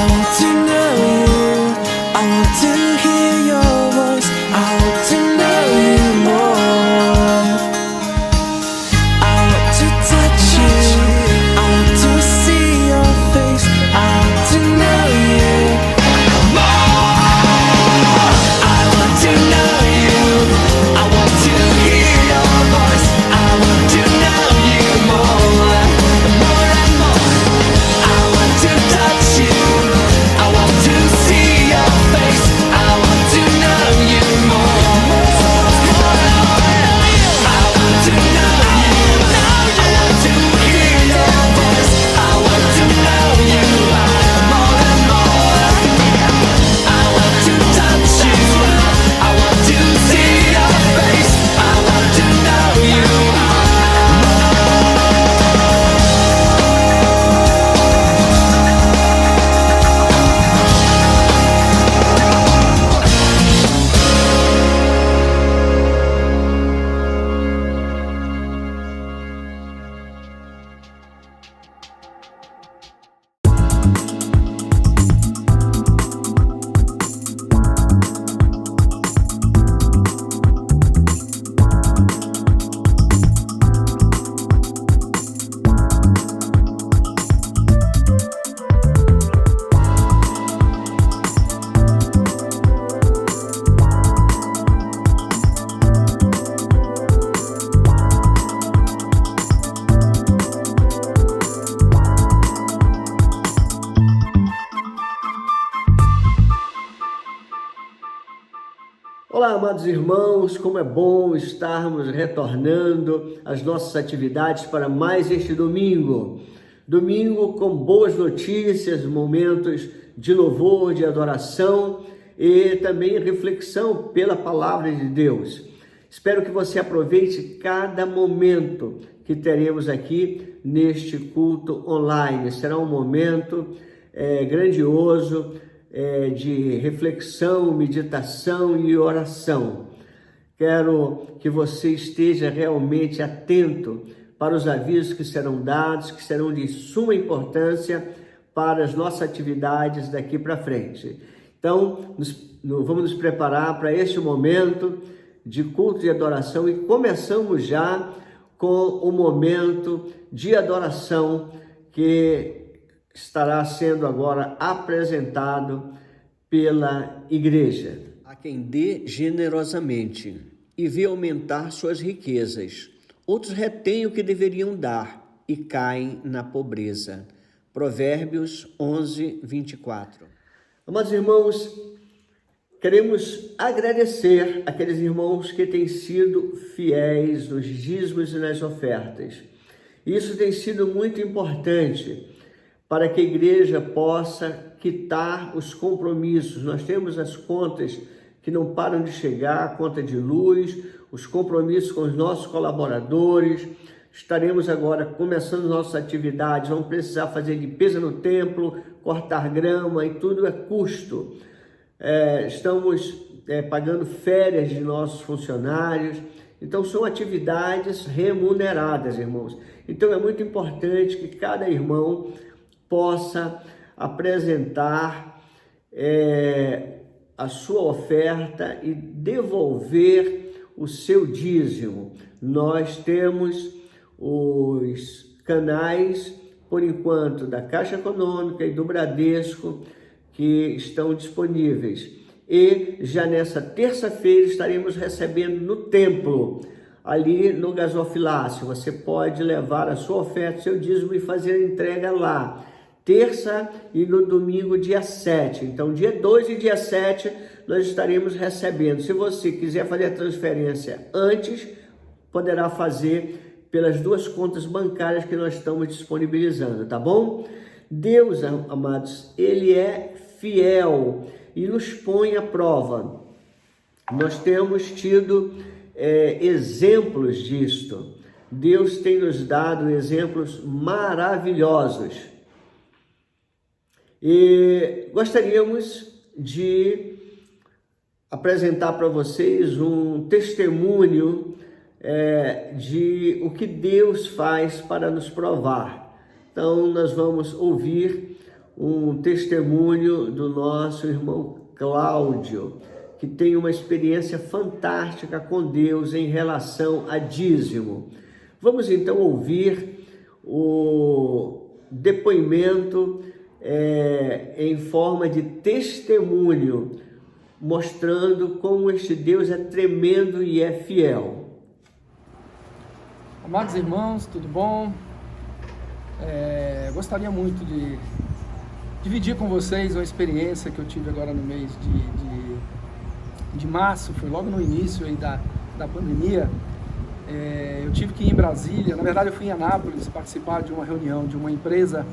want to know you. I want to hear your voice. I want to know you more. I want to touch you. I want to see your face. I want to know you more. I want to know you. I want to hear your voice. I want to know you more. More and more. I want to touch you. I want to see your face. I want to know you more. I want to know you. I want to hear your voice. I want to know you more and more. I want to touch you. I want to see your face. I want to know you more. Olá, amados irmãos, como é bom estarmos retornando às nossas atividades para mais este domingo. Domingo com boas notícias, momentos de louvor, de adoração e também reflexão pela palavra de Deus. Espero que você aproveite cada momento que teremos aqui neste culto online. Será um momento grandioso, de reflexão, meditação e oração. Quero que você esteja realmente atento para os avisos que serão dados, que serão de suma importância para as nossas atividades daqui para frente. Então, vamos nos preparar para este momento de culto de adoração e começamos já com o momento de adoração que estará sendo agora apresentado pela igreja. Há quem dê generosamente e vê aumentar suas riquezas. Outros retêm o que deveriam dar e caem na pobreza. Provérbios 11, 24. Amados irmãos, queremos agradecer aqueles irmãos que têm sido fiéis nos dízimos e nas ofertas. Isso tem sido muito importante para que a igreja possa quitar os compromissos. Nós temos as contas que não param de chegar, a conta de luz, os compromissos com os nossos colaboradores. Estaremos agora começando nossas atividades, vamos precisar fazer limpeza no templo, cortar grama e tudo é custo. Estamos pagando férias de nossos funcionários. Então são atividades remuneradas, irmãos. Então é muito importante que cada irmão possa apresentar a sua oferta e devolver o seu dízimo. Nós temos os canais, por enquanto, da Caixa Econômica e do Bradesco, que estão disponíveis. E já nessa terça-feira estaremos recebendo no templo, ali no gasofilácio. Você pode levar a sua oferta, seu dízimo e fazer a entrega lá. Terça e no domingo, dia 7. Então, dia 2 e dia 7, nós estaremos recebendo. Se você quiser fazer a transferência antes, poderá fazer pelas duas contas bancárias que nós estamos disponibilizando, tá bom? Deus, amados, Ele é fiel e nos põe à prova. Nós temos tido exemplos disto. Deus tem nos dado exemplos maravilhosos. E gostaríamos de apresentar para vocês um testemunho de o que Deus faz para nos provar. Então, nós vamos ouvir um testemunho do nosso irmão Cláudio, que tem uma experiência fantástica com Deus em relação a dízimo. Vamos então ouvir o depoimento em forma de testemunho, mostrando como este Deus é tremendo e é fiel. Amados irmãos, tudo bom? Gostaria muito de dividir com vocês uma experiência que eu tive agora no mês de março, foi logo no início aí da pandemia. Eu tive que ir em Brasília, na verdade eu fui em Anápolis participar de uma reunião de uma empresa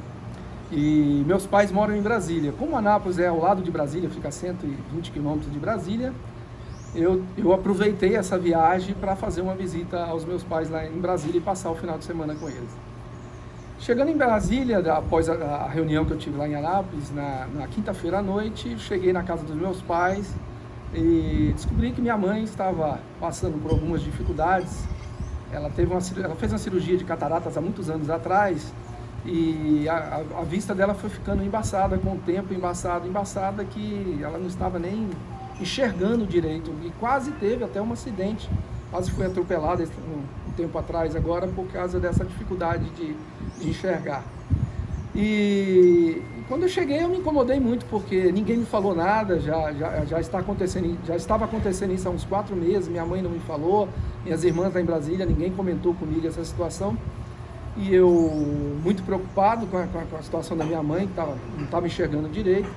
e meus pais moram em Brasília. Como Anápolis é ao lado de Brasília, fica a 120 quilômetros de Brasília, eu aproveitei essa viagem para fazer uma visita aos meus pais lá em Brasília e passar o final de semana com eles. Chegando em Brasília, após a reunião que eu tive lá em Anápolis, na quinta-feira à noite, cheguei na casa dos meus pais e descobri que minha mãe estava passando por algumas dificuldades. Ela fez uma cirurgia de cataratas há muitos anos atrás e a vista dela foi ficando embaçada com o tempo, embaçada, que ela não estava nem enxergando direito e quase teve até um acidente, quase foi atropelada um tempo atrás agora por causa dessa dificuldade de enxergar. E quando eu cheguei eu me incomodei muito porque ninguém me falou nada, já estava acontecendo isso há uns 4 meses, minha mãe não me falou, minhas irmãs lá em Brasília, ninguém comentou comigo essa situação. E eu, muito preocupado com a situação da minha mãe, que não estava enxergando direito,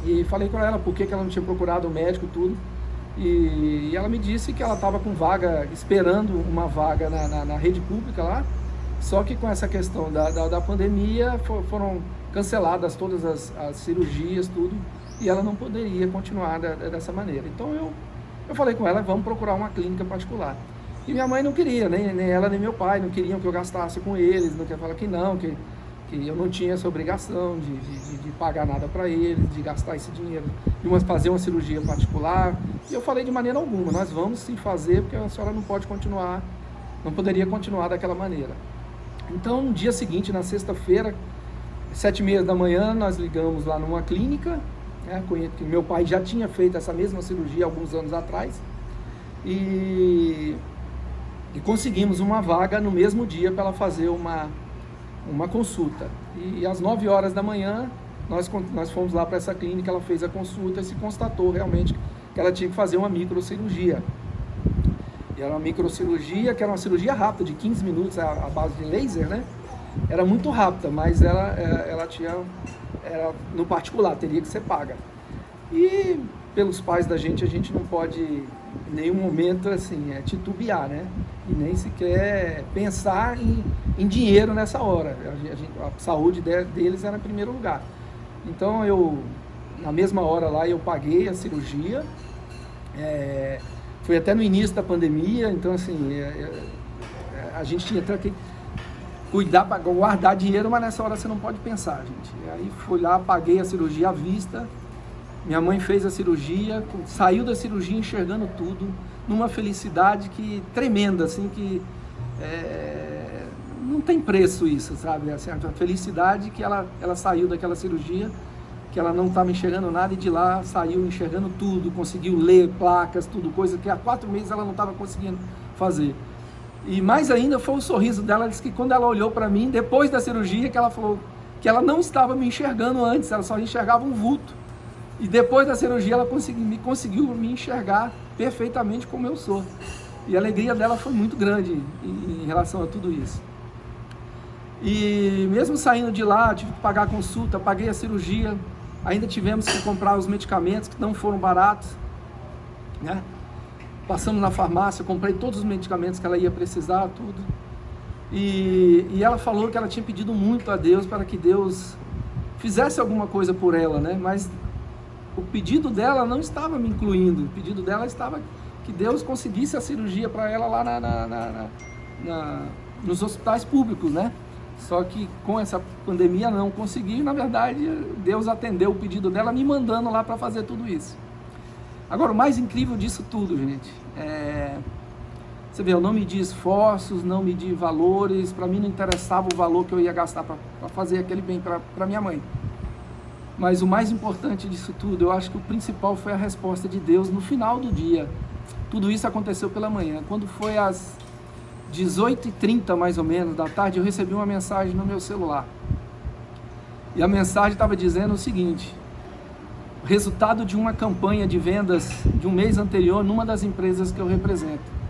e falei com ela por que ela não tinha procurado o médico, tudo. E ela me disse que ela estava com vaga, esperando uma vaga na rede pública lá, só que com essa questão da pandemia foram canceladas todas as cirurgias, tudo, e ela não poderia continuar dessa maneira. Então eu falei com ela, vamos procurar uma clínica particular. E minha mãe não queria, nem ela nem meu pai não queriam que eu gastasse com eles, não queria falar que não, que eu não tinha essa obrigação de pagar nada para eles, de gastar esse dinheiro, de fazer uma cirurgia particular. E eu falei de maneira alguma, nós vamos sim fazer, porque a senhora não poderia continuar daquela maneira. Então, no dia seguinte, na sexta-feira, 7h30 da manhã, nós ligamos lá numa clínica, né, que meu pai já tinha feito essa mesma cirurgia alguns anos atrás, e conseguimos uma vaga no mesmo dia para ela fazer uma consulta. E às 9 horas da manhã, nós fomos lá para essa clínica, ela fez a consulta e se constatou realmente que ela tinha que fazer uma microcirurgia. E era uma microcirurgia, que era uma cirurgia rápida, de 15 minutos, à base de laser, né? Era muito rápida, mas ela era no particular, teria que ser paga. E pelos pais da gente, a gente não pode em nenhum momento assim, titubear, né? E nem sequer pensar em dinheiro nessa hora. A saúde deles era em primeiro lugar. Então na mesma hora lá, eu paguei a cirurgia. Foi até no início da pandemia, então assim, a gente tinha até que cuidar para guardar dinheiro, mas nessa hora você não pode pensar, gente. E aí fui lá, paguei a cirurgia à vista. Minha mãe fez a cirurgia, saiu da cirurgia enxergando tudo, numa felicidade tremenda, assim, que não tem preço isso, sabe? Assim, a felicidade que ela saiu daquela cirurgia, que ela não estava enxergando nada, e de lá saiu enxergando tudo, conseguiu ler placas, tudo, coisa que há 4 meses ela não estava conseguindo fazer. E mais ainda foi o sorriso dela. Ela disse que quando ela olhou para mim, depois da cirurgia, que ela falou que ela não estava me enxergando antes, ela só enxergava um vulto. E depois da cirurgia ela conseguiu me enxergar perfeitamente como eu sou. E a alegria dela foi muito grande em relação a tudo isso. E mesmo saindo de lá, tive que pagar a consulta, paguei a cirurgia, ainda tivemos que comprar os medicamentos que não foram baratos, né? Passamos na farmácia, comprei todos os medicamentos que ela ia precisar, tudo. E ela falou que ela tinha pedido muito a Deus para que Deus fizesse alguma coisa por ela, né? Mas o pedido dela não estava me incluindo, o pedido dela estava que Deus conseguisse a cirurgia para ela lá nos hospitais públicos, né? Só que com essa pandemia não conseguiu, e na verdade Deus atendeu o pedido dela me mandando lá para fazer tudo isso. Agora, o mais incrível disso tudo, gente, você vê, eu não medi esforços, não medi valores, para mim não interessava o valor que eu ia gastar para fazer aquele bem para minha mãe. Mas o mais importante disso tudo, eu acho que o principal foi a resposta de Deus no final do dia. Tudo isso aconteceu pela manhã. Quando foi às 18h30 mais ou menos da tarde, eu recebi uma mensagem no meu celular. E a mensagem estava dizendo o seguinte: resultado de uma campanha de vendas de um mês anterior numa das empresas que eu represento.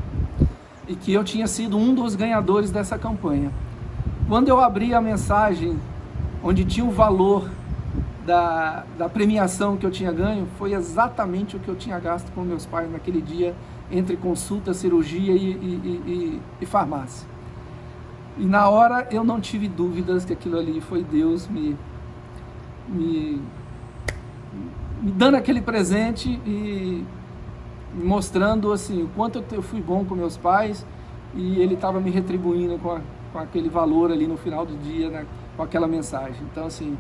E que eu tinha sido um dos ganhadores dessa campanha. Quando eu abri a mensagem, onde tinha o valor da premiação que eu tinha ganho, foi exatamente o que eu tinha gasto com meus pais naquele dia, entre consulta, cirurgia e farmácia. E na hora eu não tive dúvidas que aquilo ali foi Deus me dando aquele presente e me mostrando assim, o quanto eu fui bom com meus pais, e Ele estava me retribuindo com aquele valor ali no final do dia, né, com aquela mensagem. Então assim,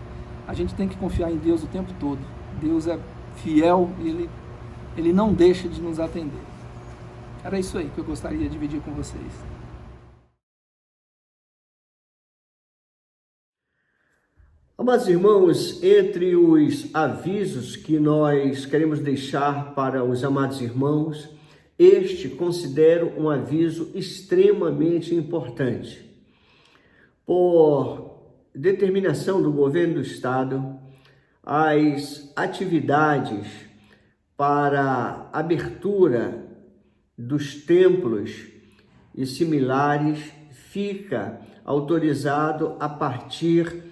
a gente tem que confiar em Deus o tempo todo. Deus é fiel e Ele não deixa de nos atender. Era isso aí que eu gostaria de dividir com vocês. Amados irmãos, entre os avisos que nós queremos deixar para os amados irmãos, este considero um aviso extremamente importante. Por determinação do governo do estado, as atividades para abertura dos templos e similares fica autorizado a partir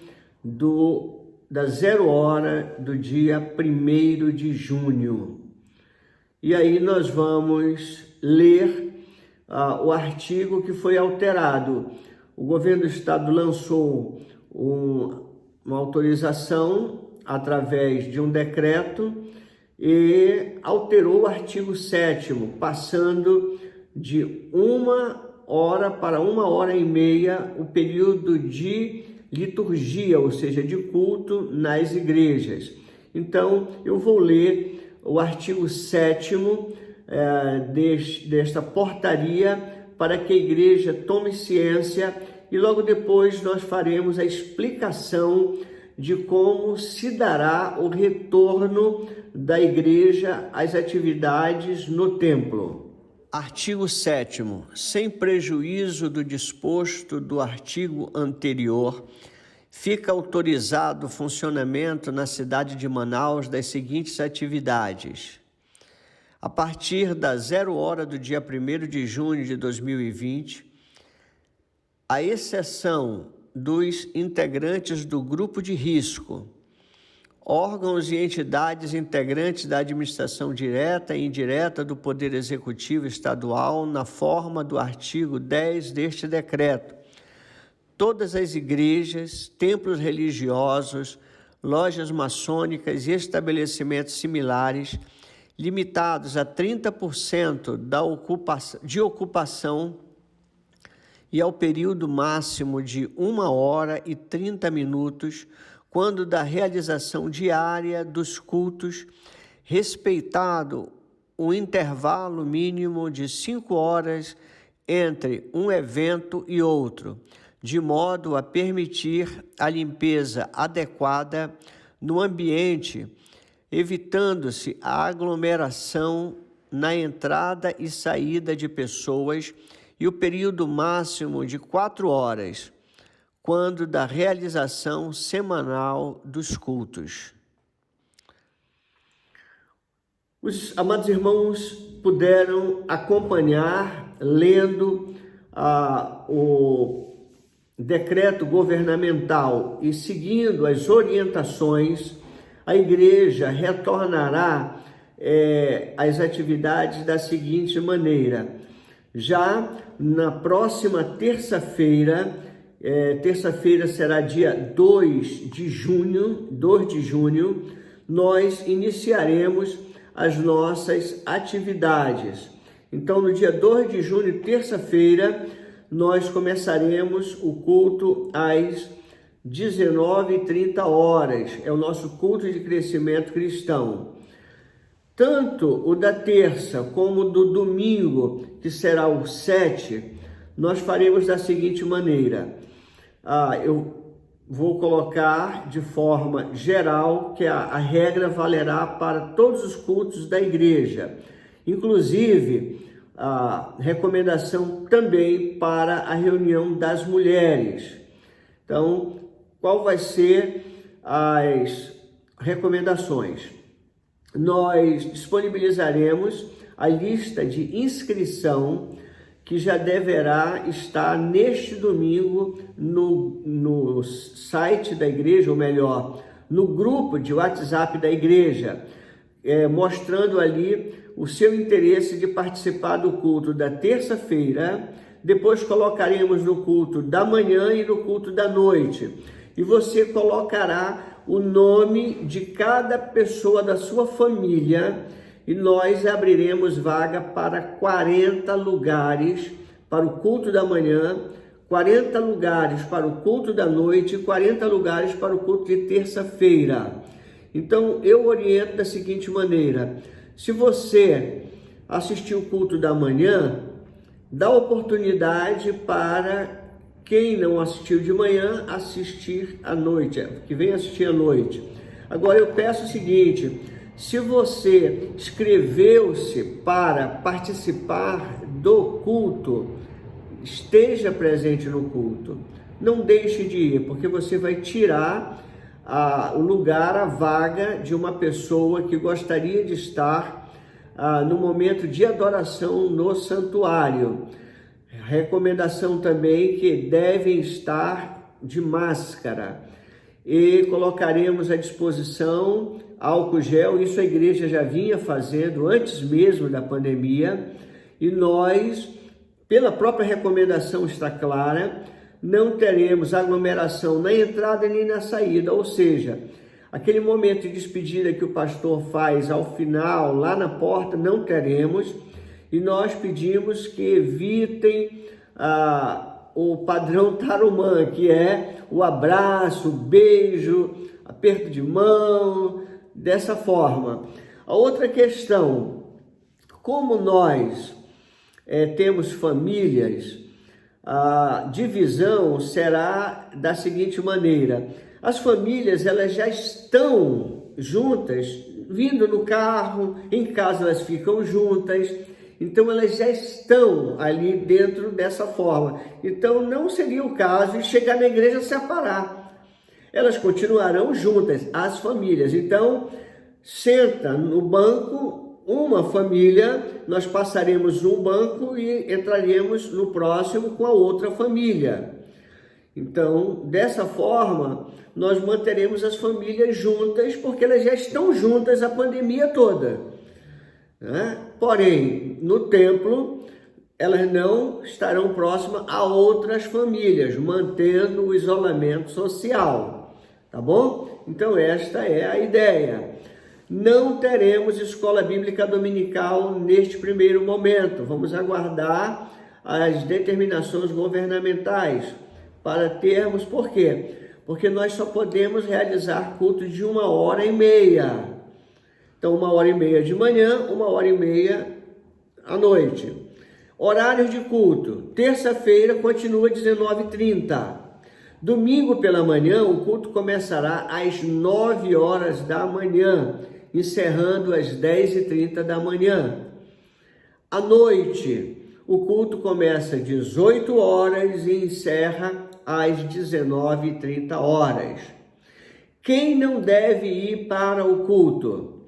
da 0 hora do dia 1º de junho. E aí nós vamos ler o artigo que foi alterado. O governo do estado lançou uma autorização através de um decreto e alterou o artigo 7º, passando de 1 hora para 1h30 o período de liturgia, ou seja, de culto nas igrejas. Então, eu vou ler o artigo 7º desta portaria para que a igreja tome ciência, e logo depois nós faremos a explicação de como se dará o retorno da igreja às atividades no templo. Artigo 7º. Sem prejuízo do disposto do artigo anterior, fica autorizado o funcionamento na cidade de Manaus das seguintes atividades. A partir da 0 hora do dia 1º de junho de 2020, à exceção dos integrantes do grupo de risco, órgãos e entidades integrantes da administração direta e indireta do Poder Executivo Estadual, na forma do artigo 10 deste decreto, todas as igrejas, templos religiosos, lojas maçônicas e estabelecimentos similares, limitados a 30% de ocupação e ao período máximo de 1 hora e 30 minutos, quando da realização diária dos cultos, respeitado o intervalo mínimo de 5 horas entre um evento e outro, de modo a permitir a limpeza adequada no ambiente, evitando-se a aglomeração na entrada e saída de pessoas, e o período máximo de 4 horas, quando da realização semanal dos cultos. Os amados irmãos puderam acompanhar, lendo o decreto governamental e seguindo as orientações, a igreja retornará às atividades da seguinte maneira. Já na próxima terça-feira, terça-feira será dia 2 de junho, nós iniciaremos as nossas atividades. Então, no dia 2 de junho, terça-feira, nós começaremos o culto às 19h30. É o nosso culto de crescimento cristão. Tanto o da terça como o do domingo, que será o 7, nós faremos da seguinte maneira. Eu vou colocar de forma geral que a regra valerá para todos os cultos da igreja, inclusive a recomendação também para a reunião das mulheres. Então, qual vai ser as recomendações? Nós disponibilizaremos a lista de inscrição que já deverá estar neste domingo no site da igreja, ou melhor, no grupo de WhatsApp da igreja, mostrando ali o seu interesse de participar do culto da terça-feira. Depois colocaremos no culto da manhã e no culto da noite. E você colocará o nome de cada pessoa da sua família e nós abriremos vaga para 40 lugares para o culto da manhã, 40 lugares para o culto da noite e 40 lugares para o culto de terça-feira. Então, eu oriento da seguinte maneira: se você assistir o culto da manhã, dá oportunidade para quem não assistiu de manhã assistir à noite, que vem assistir à noite. Agora, eu peço o seguinte: se você inscreveu-se para participar do culto, esteja presente no culto. Não deixe de ir, porque você vai tirar o lugar, a vaga de uma pessoa que gostaria de estar no momento de adoração no santuário. Recomendação também que devem estar de máscara. E colocaremos à disposição álcool gel, isso a igreja já vinha fazendo antes mesmo da pandemia, e nós, pela própria recomendação está clara, não teremos aglomeração na entrada nem na saída, ou seja, aquele momento de despedida que o pastor faz ao final, lá na porta, não teremos, e nós pedimos que evitem o padrão Tarumã, que é o abraço, o beijo, aperto de mão, dessa forma. A outra questão, como nós temos famílias, a divisão será da seguinte maneira: as famílias elas já estão juntas, vindo no carro, em casa elas ficam juntas, então elas já estão ali dentro dessa forma. Então não seria o caso de chegar na igreja separar. Elas continuarão juntas, as famílias. Então, senta no banco uma família, nós passaremos um banco e entraremos no próximo com a outra família. Então, dessa forma, nós manteremos as famílias juntas, porque elas já estão juntas a pandemia toda, né? Porém, no templo, elas não estarão próximas a outras famílias, mantendo o isolamento social, tá bom? Então, esta é a ideia. Não teremos escola bíblica dominical neste primeiro momento. Vamos aguardar as determinações governamentais para termos. Por quê? Porque nós só podemos realizar cultos de 1h30. Então, 1h30 de manhã, 1h30 à noite. Horários de culto. Terça-feira continua 19h30. Domingo pela manhã, o culto começará às 9 horas da manhã, encerrando às 10h30 da manhã. À noite, o culto começa às 18 horas e encerra às 19h30. Quem não deve ir para o culto?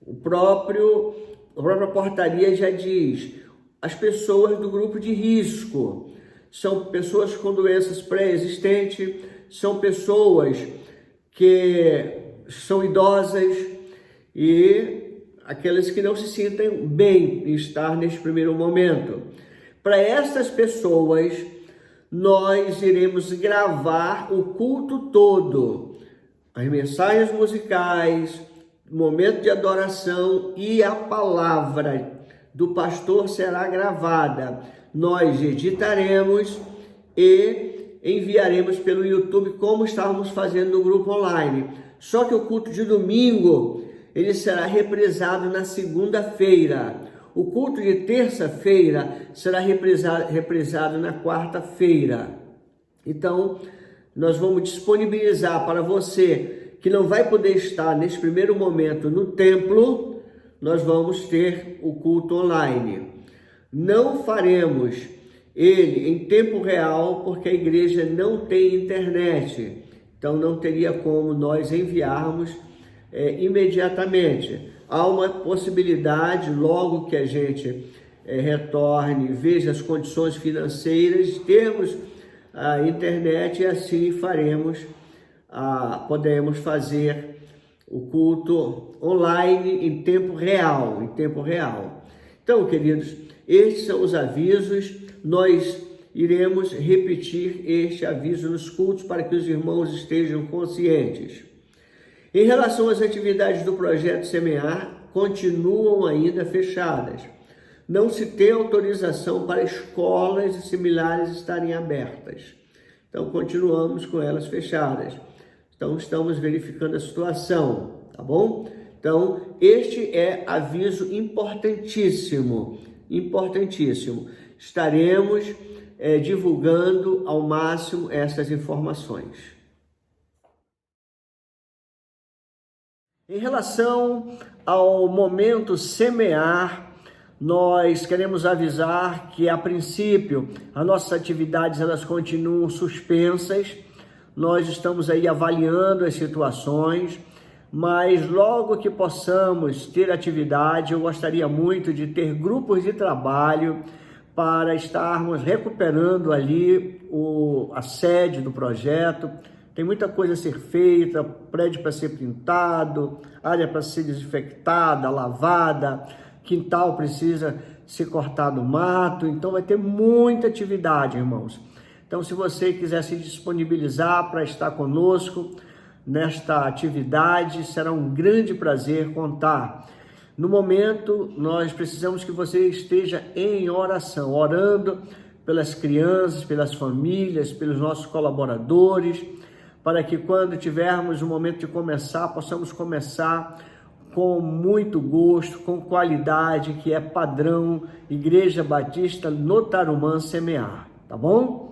A própria portaria já diz: as pessoas do grupo de risco, são pessoas com doenças pré-existentes, são pessoas que são idosas e aquelas que não se sentem bem em estar neste primeiro momento. Para essas pessoas, nós iremos gravar o culto todo, as mensagens musicais, momento de adoração e a palavra do pastor será gravada. Nós editaremos e enviaremos pelo YouTube, como estávamos fazendo no grupo online. Só que o culto de domingo, ele será reprisado na segunda-feira. O culto de terça-feira será reprisado na quarta-feira. Então, nós vamos disponibilizar para você que não vai poder estar nesse primeiro momento no templo, nós vamos ter o culto online. Não faremos ele em tempo real, porque a igreja não tem internet, então não teria como nós enviarmos imediatamente. Há uma possibilidade, logo que a gente retorne, veja as condições financeiras, termos a internet, e assim podemos fazer o culto online em tempo real, Então, queridos, estes são os avisos. Nós iremos repetir este aviso nos cultos para que os irmãos estejam conscientes. Em relação às atividades do projeto Semear, continuam ainda fechadas. Não se tem autorização para escolas e similares estarem abertas. Então, continuamos com elas fechadas. Então, estamos verificando a situação, tá bom? Então, este é aviso importantíssimo. Estaremos divulgando ao máximo essas informações. Em relação ao momento Semear, nós queremos avisar que, a princípio, as nossas atividades elas continuam suspensas. Nós estamos aí avaliando as situações, mas logo que possamos ter atividade, eu gostaria muito de ter grupos de trabalho para estarmos recuperando ali a sede do projeto. Tem muita coisa a ser feita, prédio para ser pintado, área para ser desinfectada, lavada, quintal precisa ser cortado mato, então vai ter muita atividade, irmãos. Então, se você quiser se disponibilizar para estar conosco nesta atividade, será um grande prazer contar. No momento, nós precisamos que você esteja em oração, orando pelas crianças, pelas famílias, pelos nossos colaboradores, para que quando tivermos o momento de começar, possamos começar com muito gosto, com qualidade, que é padrão Igreja Batista no Tarumã Semear, tá bom?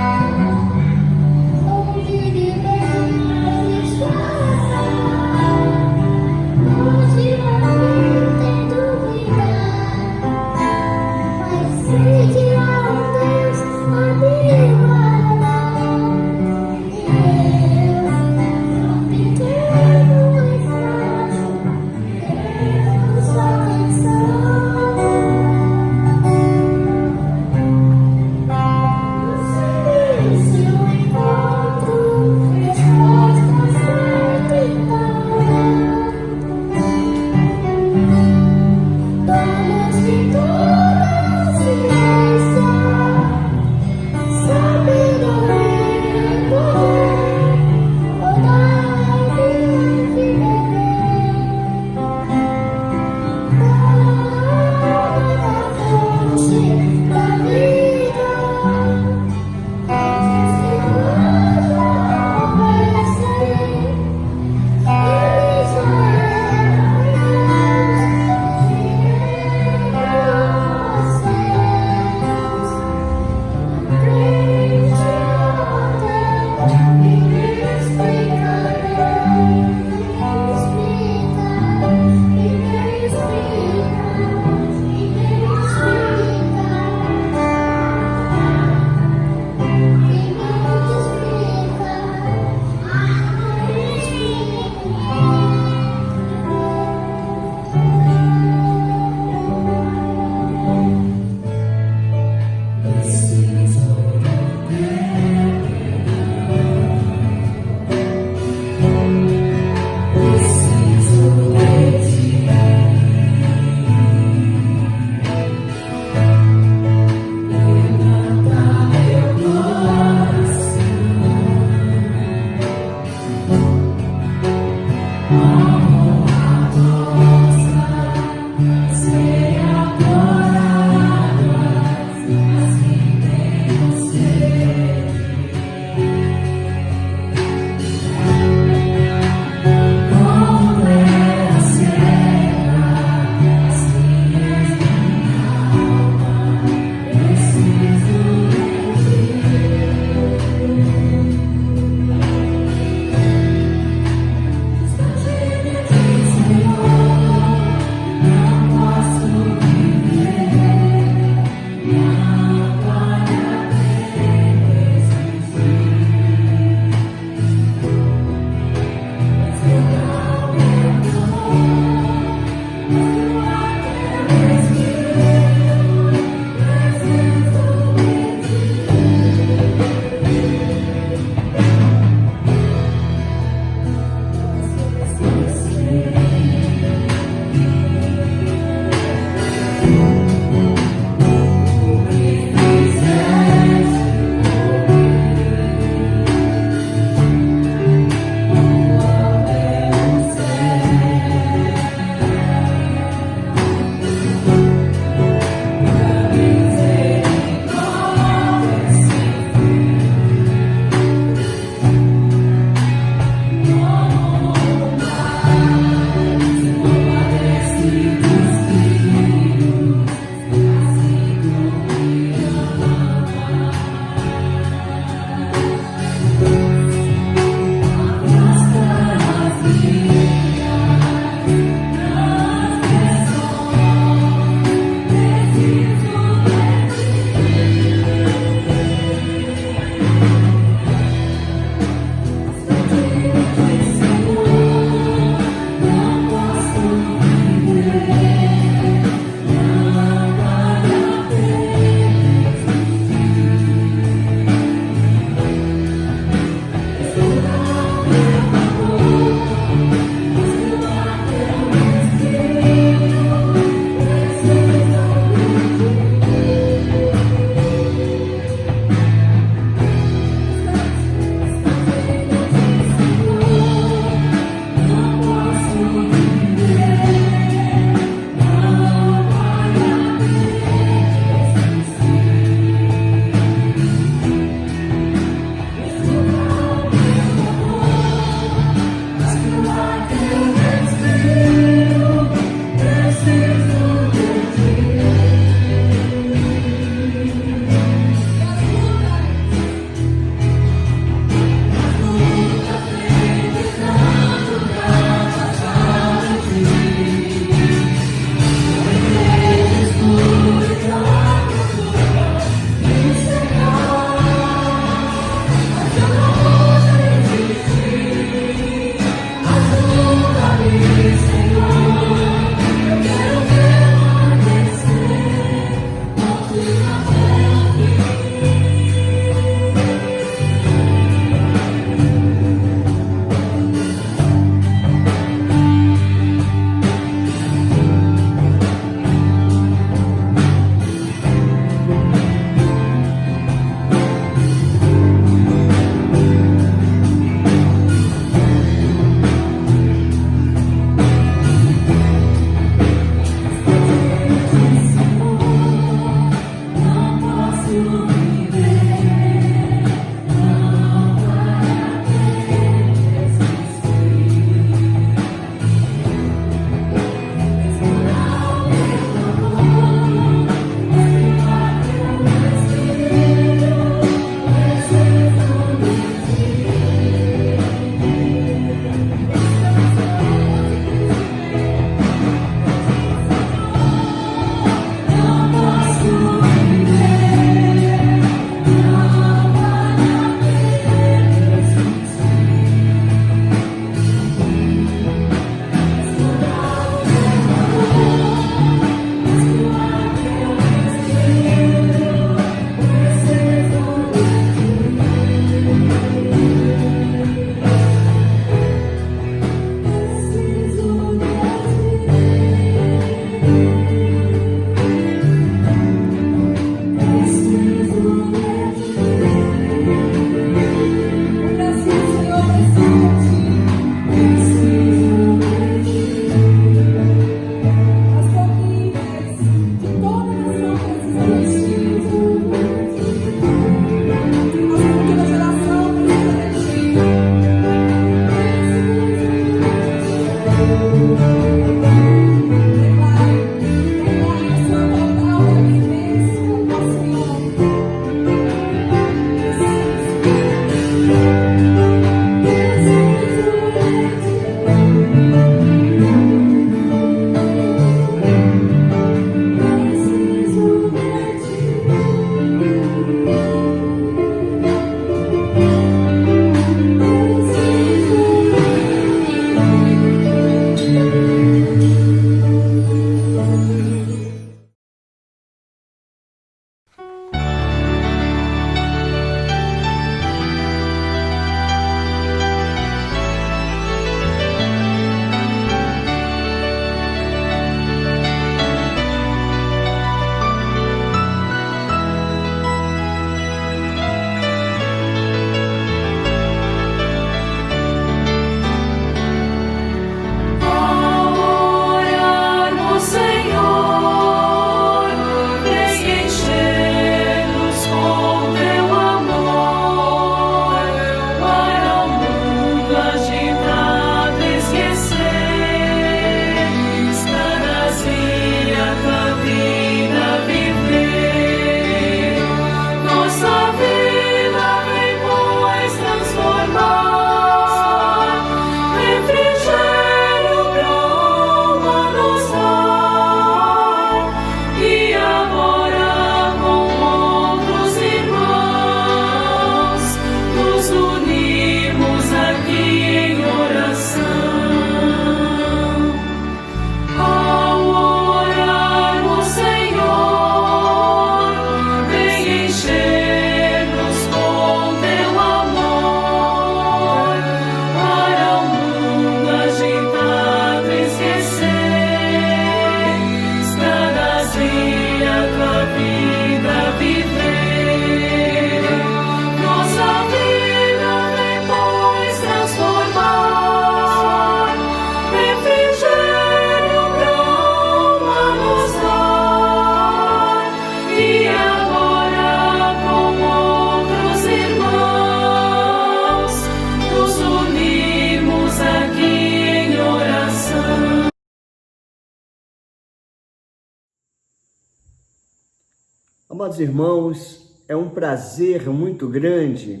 Amados irmãos, é um prazer muito grande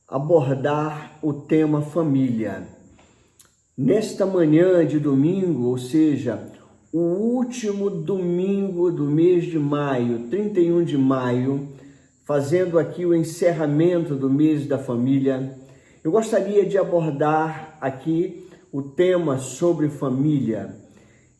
abordar o tema família. Nesta manhã de domingo, ou seja, o último domingo do mês de maio, 31 de maio, fazendo aqui o encerramento do mês da família, eu gostaria de abordar aqui o tema sobre família.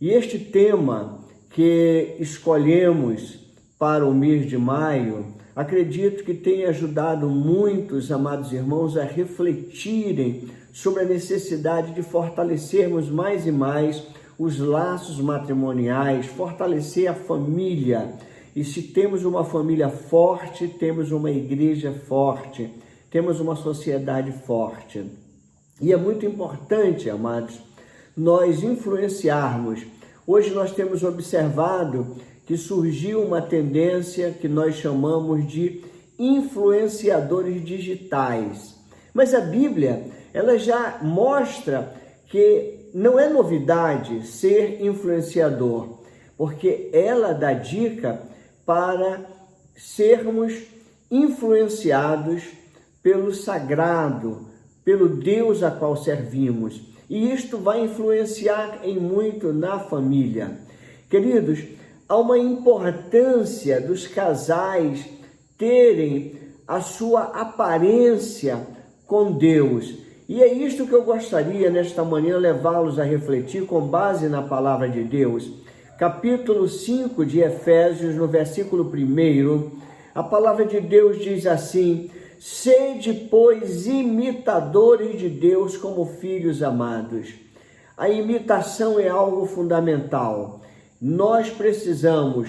E este tema que escolhemos para o mês de maio, acredito que tenha ajudado muitos, amados irmãos, a refletirem sobre a necessidade de fortalecermos mais e mais os laços matrimoniais, fortalecer a família. E se temos uma família forte, temos uma igreja forte, temos uma sociedade forte. E é muito importante, amados, nós influenciarmos. Hoje nós temos observado que surgiu uma tendência que nós chamamos de influenciadores digitais. Mas a Bíblia, ela já mostra que não é novidade ser influenciador, porque ela dá dica para sermos influenciados pelo sagrado, pelo Deus a qual servimos. E isto vai influenciar em muito na família. Queridos, há uma importância dos casais terem a sua aparência com Deus. E é isto que eu gostaria nesta manhã levá-los a refletir com base na palavra de Deus. Capítulo 5 de Efésios, no versículo 1, a palavra de Deus diz assim: sede, pois, imitadores de Deus como filhos amados. A imitação é algo fundamental. Nós precisamos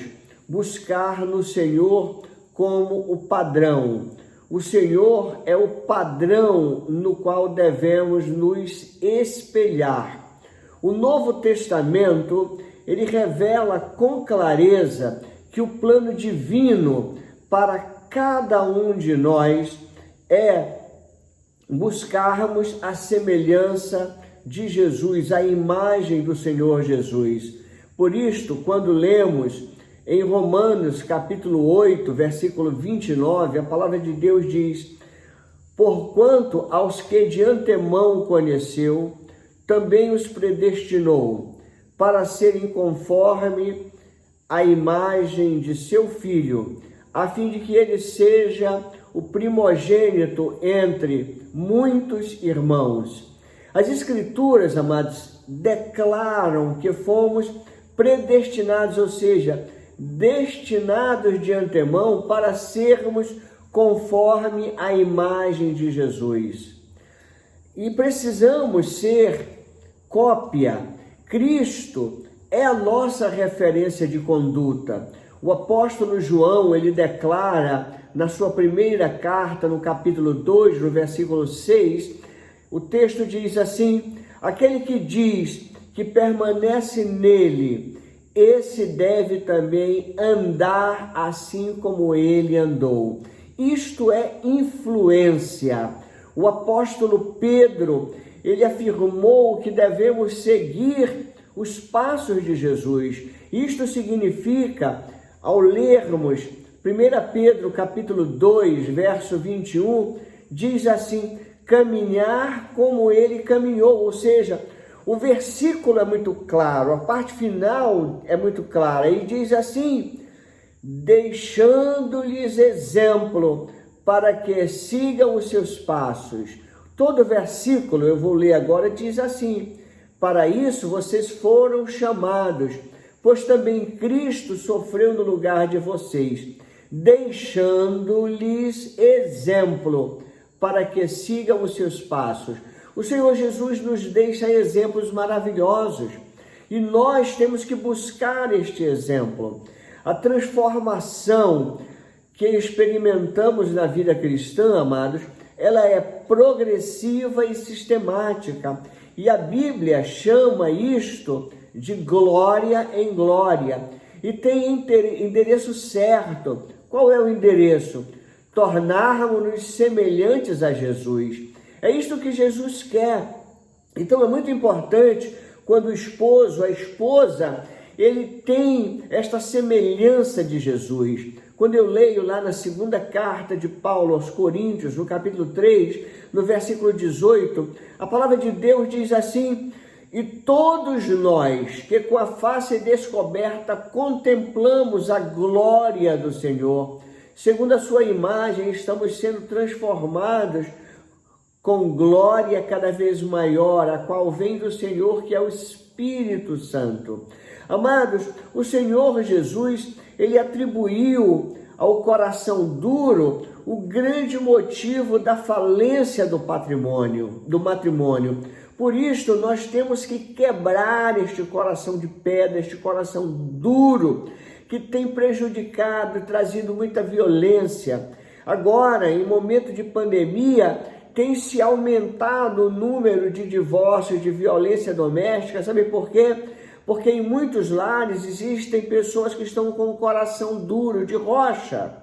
buscar no Senhor como o padrão. O Senhor é o padrão no qual devemos nos espelhar. O Novo Testamento, ele revela com clareza que o plano divino para cada um de nós é buscarmos a semelhança de Jesus, a imagem do Senhor Jesus. Por isto, quando lemos em Romanos capítulo 8, versículo 29, a palavra de Deus diz: porquanto aos que de antemão conheceu, também os predestinou, para serem conforme a imagem de seu Filho, a fim de que ele seja o primogênito entre muitos irmãos. As Escrituras, amados, declaram que fomos predestinados, ou seja, destinados de antemão para sermos conforme a imagem de Jesus. E precisamos ser cópia. Cristo é a nossa referência de conduta. O apóstolo João, ele declara na sua primeira carta, no capítulo 2, no versículo 6, o texto diz assim: aquele que diz que permanece nele, esse deve também andar assim como ele andou. Isto é influência. O apóstolo Pedro, ele afirmou que devemos seguir os passos de Jesus. Isto significa, ao lermos 1 Pedro capítulo 2, verso 21, diz assim: caminhar como ele caminhou, ou seja, o versículo é muito claro, a parte final é muito clara, e diz assim: deixando-lhes exemplo para que sigam os seus passos. Todo o versículo, eu vou ler agora, diz assim: para isso vocês foram chamados, pois também Cristo sofreu no lugar de vocês, deixando-lhes exemplo para que sigam os seus passos. O Senhor Jesus nos deixa exemplos maravilhosos e nós temos que buscar este exemplo. A transformação que experimentamos na vida cristã, amados, ela é progressiva e sistemática. E a Bíblia chama isto de glória em glória. E tem endereço certo. Qual é o endereço? Tornarmos-nos semelhantes a Jesus. É isto que Jesus quer. Então é muito importante quando o esposo, a esposa, ele tem esta semelhança de Jesus. quando eu leio lá na segunda carta de Paulo aos Coríntios, no capítulo 3, no versículo 18, a palavra de Deus diz assim: e todos nós que com a face descoberta contemplamos a glória do Senhor, segundo a sua imagem, estamos sendo transformados com glória cada vez maior, a qual vem do Senhor, que é o Espírito Santo. Amados, o Senhor Jesus, ele atribuiu ao coração duro o grande motivo da falência do matrimônio. Por isso, nós temos que quebrar este coração de pedra, este coração duro, que tem prejudicado e trazido muita violência. Agora, em momento de pandemia, tem se aumentado o número de divórcios, de violência doméstica. Sabe por quê? Porque em muitos lares existem pessoas que estão com o coração duro, de rocha.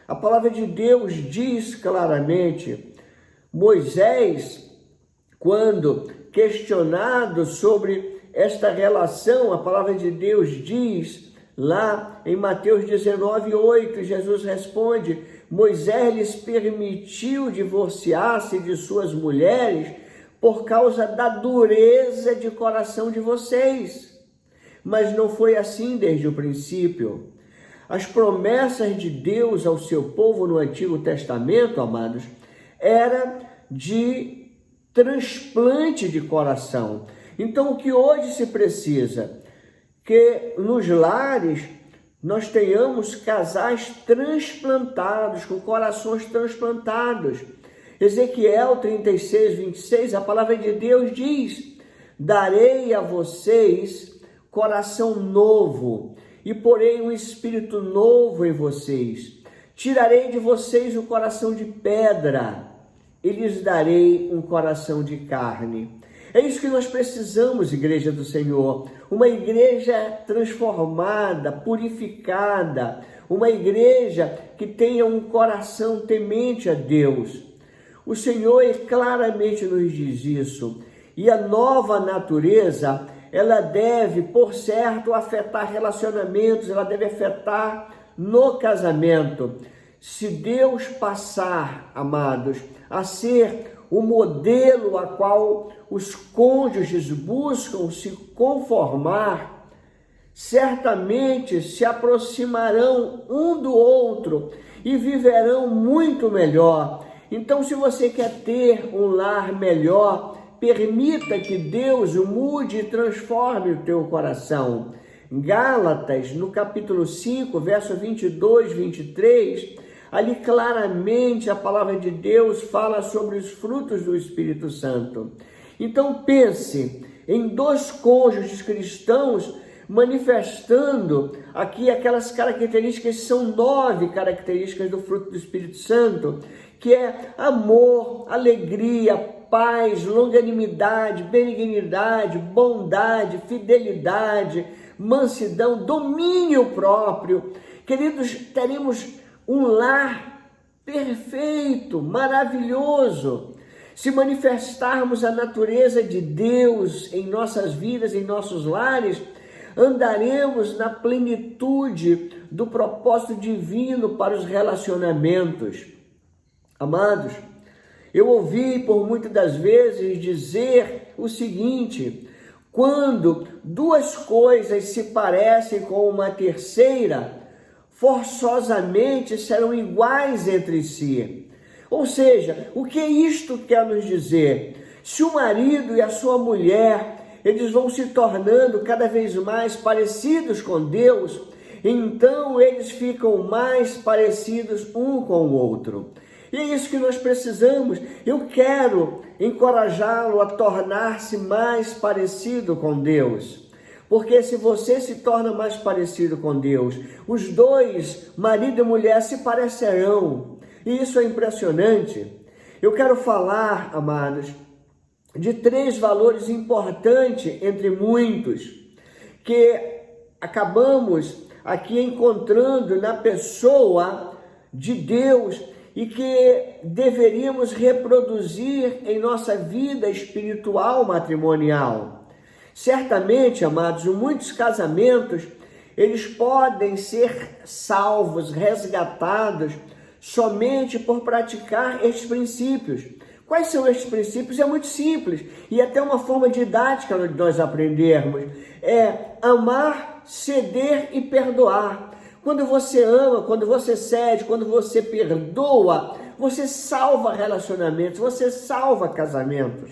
A palavra de Deus diz claramente, Moisés, quando questionado sobre esta relação, a palavra de Deus diz lá em Mateus 19:8, Jesus responde: Moisés lhes permitiu divorciar-se de suas mulheres por causa da dureza de coração de vocês. Mas não foi assim desde o princípio. As promessas de Deus ao seu povo no Antigo Testamento, amados, era de transplante de coração. Então, o que hoje se precisa? Que nos lares nós tenhamos casais transplantados, com corações transplantados. Ezequiel 36:26, a palavra de Deus diz: darei a vocês coração novo e porei um espírito novo em vocês. Tirarei de vocês o coração de pedra e lhes darei um coração de carne. É isso que nós precisamos, igreja do Senhor. Uma igreja transformada, purificada. Uma igreja que tenha um coração temente a Deus. O Senhor claramente nos diz isso. E a nova natureza, ela deve, por certo, afetar relacionamentos, ela deve afetar no casamento. Se Deus passar, amados, a ser o modelo a qual os cônjuges buscam se conformar, certamente se aproximarão um do outro e viverão muito melhor. Então, se você quer ter um lar melhor, permita que Deus mude e transforme o teu coração. Gálatas, no capítulo 5, verso 22, 23, ali claramente a palavra de Deus fala sobre os frutos do Espírito Santo. Então pense em dois cônjuges cristãos manifestando aqui aquelas características, são 9 características do fruto do Espírito Santo, que é amor, alegria, paz, longanimidade, benignidade, bondade, fidelidade, mansidão, domínio próprio. Queridos, teremos um lar perfeito, maravilhoso. Se manifestarmos a natureza de Deus em nossas vidas, em nossos lares, andaremos na plenitude do propósito divino para os relacionamentos. Amados, eu ouvi por muitas das vezes dizer o seguinte: quando duas coisas se parecem com uma terceira, forçosamente serão iguais entre si. Ou seja, o que isto quer nos dizer? Se o marido e a sua mulher, eles vão se tornando cada vez mais parecidos com Deus, então eles ficam mais parecidos um com o outro. E é isso que nós precisamos. Eu quero encorajá-lo a tornar-se mais parecido com Deus. Porque se você se torna mais parecido com Deus, os dois, marido e mulher, se parecerão. E isso é impressionante. Eu quero falar, amados, de 3 valores importantes entre muitos, que acabamos aqui encontrando na pessoa de Deus e que deveríamos reproduzir em nossa vida espiritual matrimonial. Certamente, amados, muitos casamentos, eles podem ser salvos, resgatados, somente por praticar estes princípios. Quais são estes princípios? É muito simples e até uma forma didática de nós aprendermos. É amar, ceder e perdoar. Quando você ama, quando você cede, quando você perdoa, você salva relacionamentos, você salva casamentos.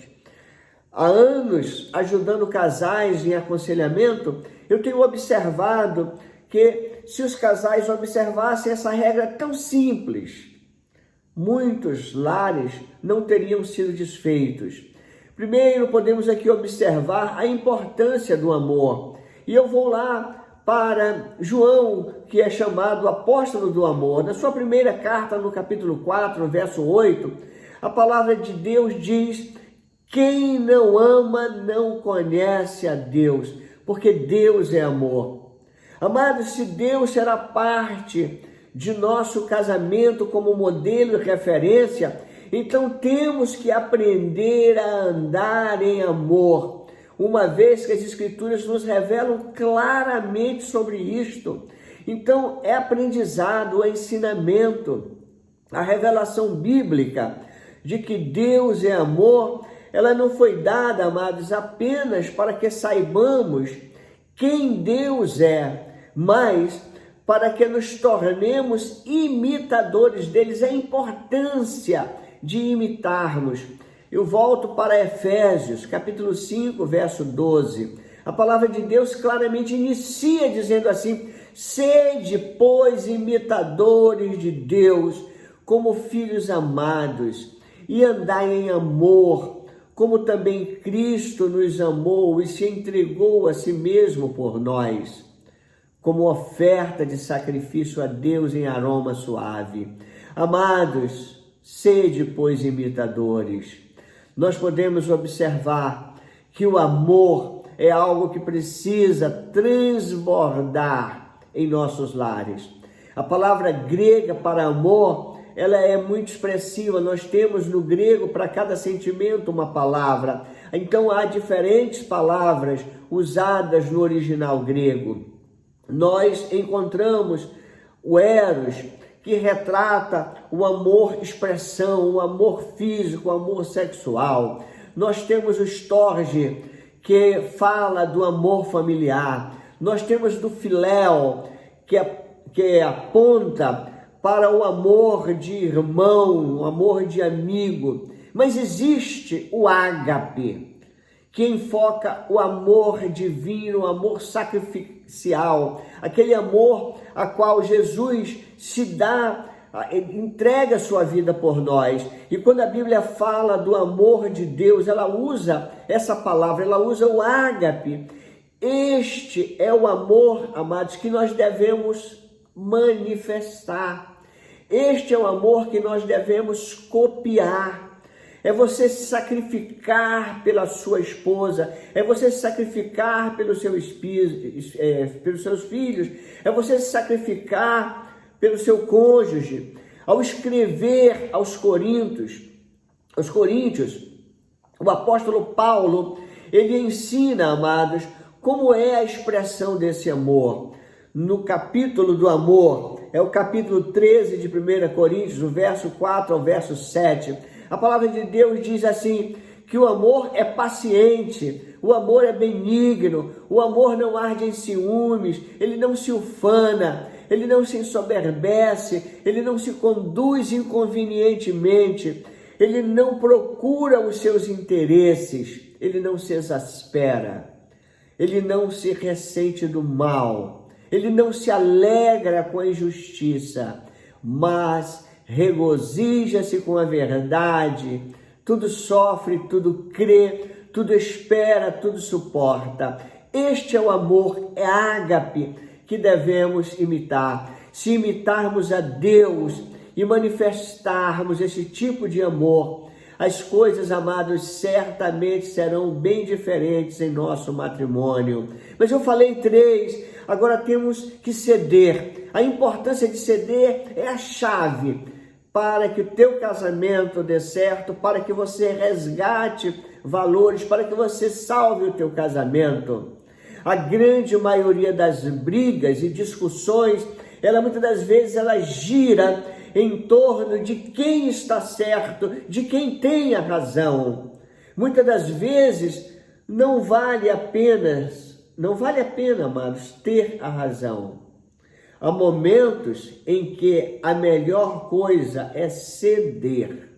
Há anos, ajudando casais em aconselhamento, eu tenho observado que se os casais observassem essa regra tão simples, muitos lares não teriam sido desfeitos. Primeiro, podemos aqui observar a importância do amor. E eu vou lá para João, que é chamado apóstolo do amor. Na sua primeira carta, no capítulo 4, verso 8, a palavra de Deus diz: quem não ama não conhece a Deus, porque Deus é amor. Amados, se Deus será parte de nosso casamento como modelo e referência, então temos que aprender a andar em amor, uma vez que as Escrituras nos revelam claramente sobre isto. Então é aprendizado, é ensinamento, a revelação bíblica de que Deus é amor. Ela não foi dada, amados, apenas para que saibamos quem Deus é, mas para que nos tornemos imitadores deles, a importância de imitarmos. Eu volto para Efésios, capítulo 5, verso 12. A palavra de Deus claramente inicia dizendo assim: sede, pois, imitadores de Deus, como filhos amados, e andai em amor, como também Cristo nos amou e se entregou a si mesmo por nós, como oferta de sacrifício a Deus em aroma suave. Amados, sede, pois, imitadores. Nós podemos observar que o amor é algo que precisa transbordar em nossos lares. A palavra grega para amor, ela é muito expressiva. Nós temos no grego para cada sentimento uma palavra. Então há diferentes palavras usadas no original grego. Nós encontramos o eros, que retrata o amor expressão, o amor físico, o amor sexual. Nós temos o storge, que fala do amor familiar. Nós temos do filéu, que aponta para o amor de irmão, o amor de amigo. Mas existe o ágape, que enfoca o amor divino, o amor sacrificial, aquele amor a qual Jesus se dá, entrega a sua vida por nós. E quando a Bíblia fala do amor de Deus, ela usa essa palavra, ela usa o ágape. Este é o amor, amados, que nós devemos manifestar. Este é o amor que nós devemos copiar. É você se sacrificar pela sua esposa, é você se sacrificar pelos seus filhos, é você se sacrificar pelo seu cônjuge. Ao escrever aos Coríntios, o apóstolo Paulo, ele ensina, amados, como é a expressão desse amor. No capítulo do amor, é o capítulo 13 de 1 Coríntios, do verso 4 ao verso 7, a palavra de Deus diz assim, que o amor é paciente, o amor é benigno, o amor não arde em ciúmes, ele não se ufana, ele não se ensoberbece, ele não se conduz inconvenientemente, ele não procura os seus interesses, ele não se exaspera, ele não se ressente do mal, ele não se alegra com a injustiça, mas regozija-se com a verdade, tudo sofre, tudo crê, tudo espera, tudo suporta. Este é o amor, é ágape, que devemos imitar. Se imitarmos a Deus e manifestarmos esse tipo de amor, as coisas, amados, certamente serão bem diferentes em nosso matrimônio. Mas eu falei 3, agora temos que ceder. A importância de ceder é a chave para que o teu casamento dê certo, para que você resgate valores, para que você salve o teu casamento. A grande maioria das brigas e discussões, muitas das vezes ela gira em torno de quem está certo, de quem tem a razão. Muitas das vezes não vale a pena, amados, ter a razão. Há momentos em que a melhor coisa é ceder.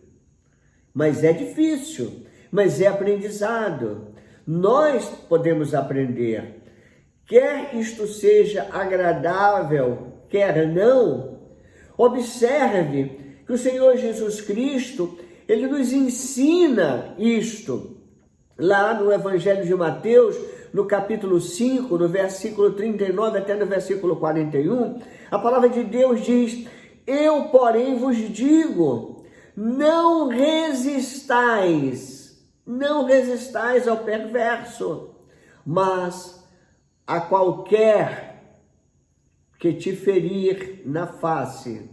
Mas é difícil, mas é aprendizado. Nós podemos aprender. Quer isto seja agradável, quer não, observe que o Senhor Jesus Cristo, ele nos ensina isto. Lá no Evangelho de Mateus, no capítulo 5, no versículo 39 até no versículo 41, a palavra de Deus diz: eu, porém, vos digo, não resistais ao perverso, mas a qualquer que te ferir na face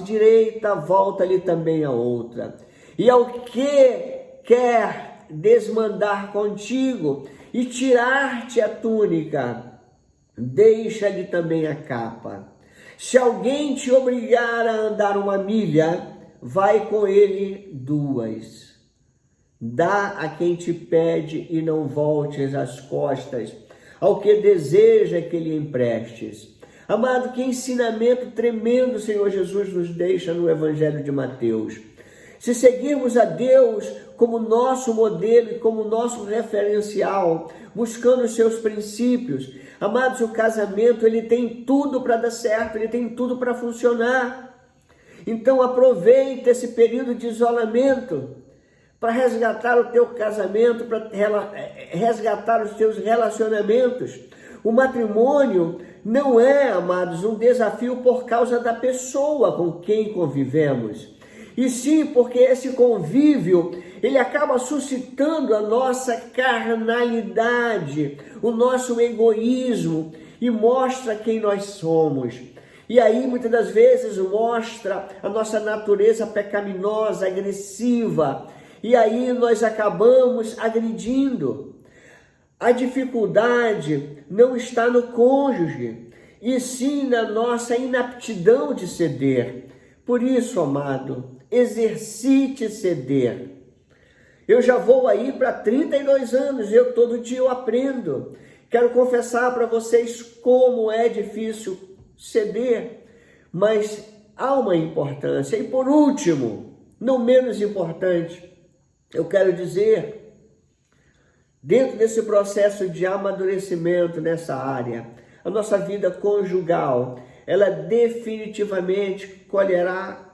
direita, volta-lhe também a outra. E ao que quer desmandar contigo e tirar-te a túnica, deixa-lhe também a capa. Se alguém te obrigar a andar 1 milha, vai com ele 2. Dá a quem te pede e não voltes as costas ao que deseja que lhe emprestes. Amado, que ensinamento tremendo o Senhor Jesus nos deixa no Evangelho de Mateus. Se seguirmos a Deus como nosso modelo e como nosso referencial, buscando os seus princípios, amados, o casamento ele tem tudo para dar certo, ele tem tudo para funcionar. Então aproveita esse período de isolamento para resgatar o teu casamento, para resgatar os teus relacionamentos. O matrimônio não é, amados, um desafio por causa da pessoa com quem convivemos, e sim porque esse convívio, ele acaba suscitando a nossa carnalidade, o nosso egoísmo, e mostra quem nós somos. E aí, muitas das vezes, mostra a nossa natureza pecaminosa, agressiva, e aí nós acabamos agredindo. A dificuldade não está no cônjuge, e sim na nossa inaptidão de ceder. Por isso, amado, exercite ceder. Eu já vou aí para 32 anos, todo dia eu aprendo. Quero confessar para vocês como é difícil ceder, mas há uma importância. E por último, não menos importante, eu quero dizer, dentro desse processo de amadurecimento nessa área, a nossa vida conjugal, ela definitivamente colherá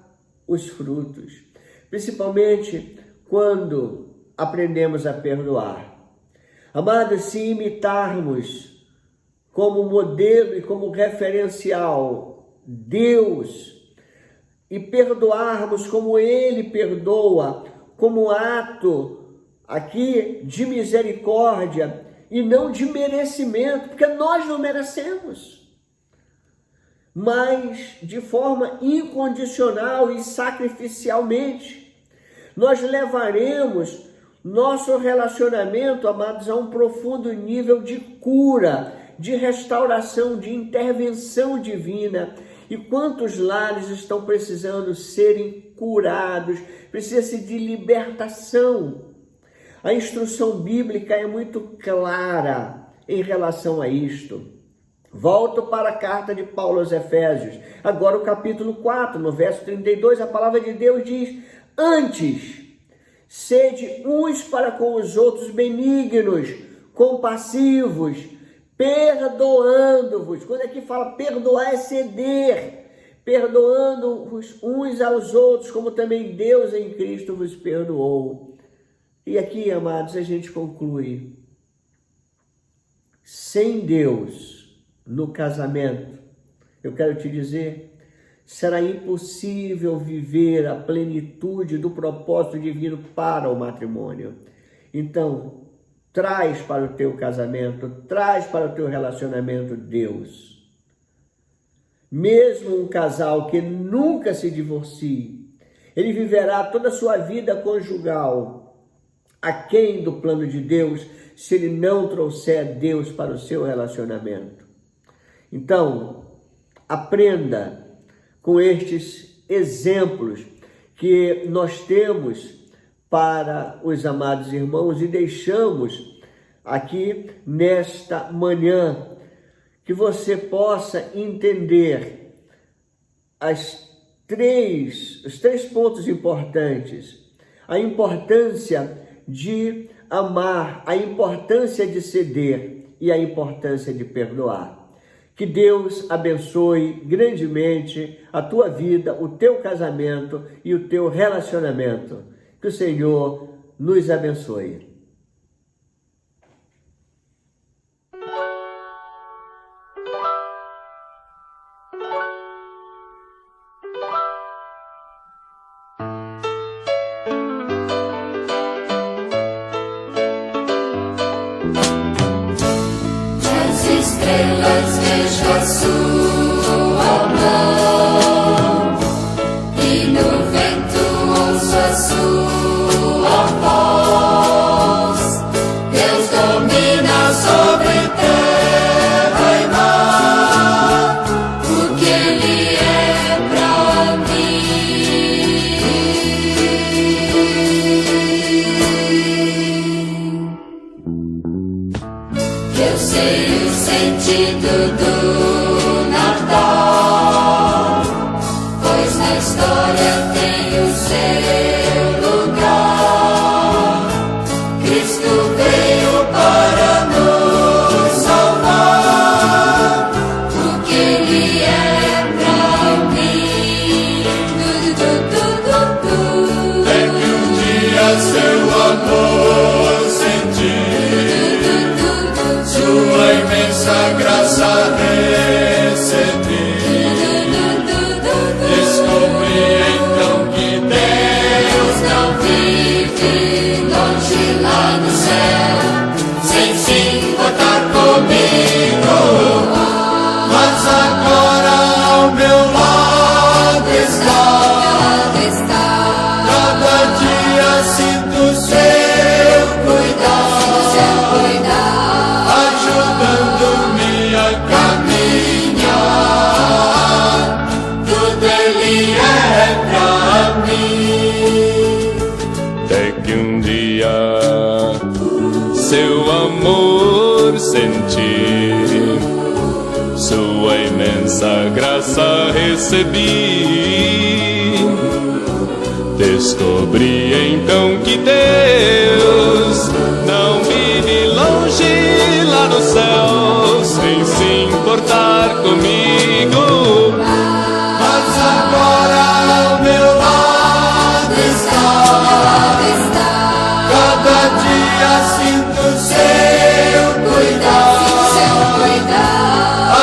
os frutos, principalmente quando aprendemos a perdoar. Amados, se imitarmos como modelo e como referencial Deus e perdoarmos como Ele perdoa, como ato aqui de misericórdia e não de merecimento, porque nós não merecemos, mas de forma incondicional e sacrificialmente, nós levaremos nosso relacionamento, amados, a um profundo nível de cura, de restauração, de intervenção divina. E quantos lares estão precisando serem curados, precisa-se de libertação. A instrução bíblica é muito clara em relação a isto. Volto para a carta de Paulo aos Efésios, agora o capítulo 4, no verso 32, a palavra de Deus diz: antes, sede uns para com os outros benignos, compassivos, perdoando-vos. Quando aqui fala perdoar é ceder, perdoando-vos uns aos outros, como também Deus em Cristo vos perdoou. E aqui, amados, a gente conclui: sem Deus no casamento, eu quero te dizer, será impossível viver a plenitude do propósito divino para o matrimônio. Então, traz para o teu casamento, traz para o teu relacionamento Deus. Mesmo um casal que nunca se divorcie, ele viverá toda a sua vida conjugal aquém do plano de Deus se ele não trouxer Deus para o seu relacionamento. Então, aprenda com estes exemplos que nós temos para os amados irmãos e deixamos aqui nesta manhã, que você possa entender os três pontos importantes: a importância de amar, a importância de ceder e a importância de perdoar. Que Deus abençoe grandemente a tua vida, o teu casamento e o teu relacionamento. Que o Senhor nos abençoe. As estrelas vejo a sua mão, e no vento ouço a sua voz. Deus domina sobre terra e mar, porque Ele é pra mim. Eu sei o sentido do Natal, pois na história tem o seu lugar. Cristo veio para nos salvar, porque Ele é pra mim. É que um dia seu amor senti, sua imensa graça recebi. Descobri então que Deus Não vive longe lá no céu, sem se importar comigo. mas agora ao meu lado está. Cada dia sinto seu cuidado, ajudando-me a caminhar. Tudo Ele é pra mim. Até que um dia seu amor senti, sua imensa graça recebi. Descobri então que Deus não vive longe lá no céu, sem se importar comigo. Mas agora ao meu lado está. Cada dia sinto seu cuidado,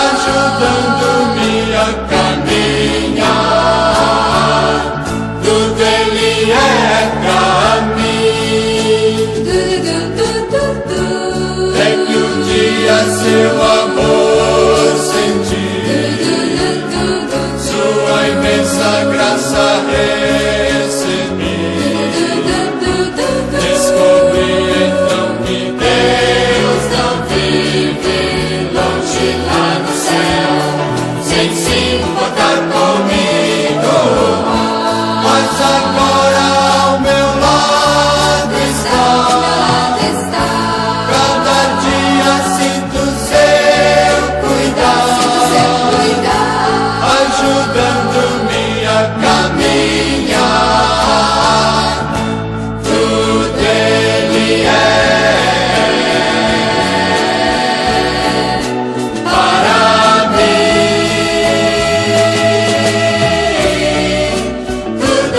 ajudando-me a caminhar. Tudo Ele é pra mim. É que um dia seu amor senti, sua imensa graça recebi. Descobri então que Deus não vive longe lá no céu, sem se importar comigo. Mas agora ao meu lado está. Cada dia sinto seu cuidado, ajudando-me a caminhar. Tudo Ele é para mim. Tudo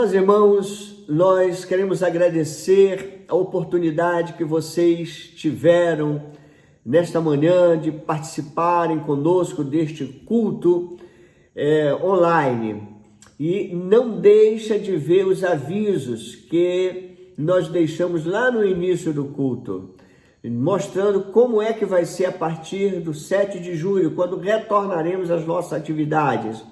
Amados irmãos, nós queremos agradecer a oportunidade que vocês tiveram nesta manhã de participarem conosco deste culto online. E não deixa de ver os avisos que nós deixamos lá no início do culto, mostrando como é que vai ser a partir do 7 de julho, quando retornaremos às nossas atividades.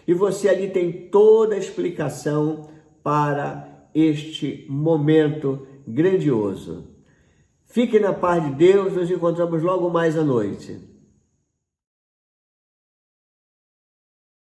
E você ali tem toda a explicação para este momento grandioso. Fique na paz de Deus, nos encontramos logo mais à noite.